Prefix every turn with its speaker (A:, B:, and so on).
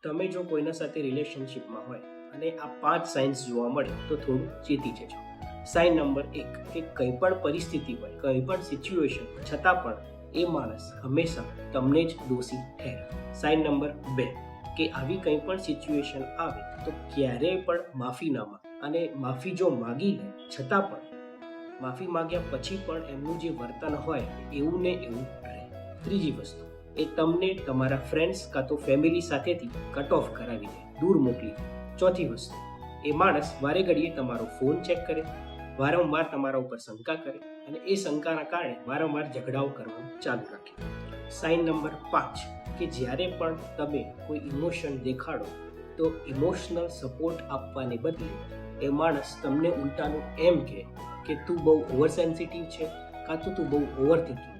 A: તમે જો કોઈના સાથે રિલેશનશિપમાં હોય અને આ 5 સાઇન્સ જોવા મળે તો થોડું ચેતી જજો. સાઇન નંબર 1 કે કંઈ પણ પરિસ્થિતિ હોય, કંઈ પણ સિચ્યુએશન છતાં પણ એ માણસ હંમેશા તમને જ દોષી ઠેરે. સાઇન નંબર 2 કે આવી કંઈ પણ સિચ્યુએશન આવે તો ક્યારેય પણ માફી ના માંગે અને માફી જો માગી લે છતાં પણ માફી માંગ્યા પછી પણ એમનું જે વર્તન હોય એવું ને એવું રહે. ત્રીજી વસ્તુ, એ તમને તમારા ફ્રેન્ડ્સ કાં તો ફેમિલી સાથેથી કટ ઓફ કરાવી દે, દૂર મોકલી દે. ચોથી વસ્તુ, એ માણસ વારે ઘડીએ તમારો ફોન ચેક કરે, વારંવાર તમારા ઉપર શંકા કરે અને એ શંકાના કારણે વારંવાર ઝઘડાઓ કરવાનું ચાલુ રાખે. સાઇન નંબર 5 કે જ્યારે પણ તમે કોઈ ઇમોશન દેખાડો તો ઇમોશનલ સપોર્ટ આપવાને બદલે એ માણસ તમને ઉલટાનું એમ કહે કે તું બહુ ઓવર સેન્સિટિવ છે કાં તો તું બહુ ઓવર થિંકિંગ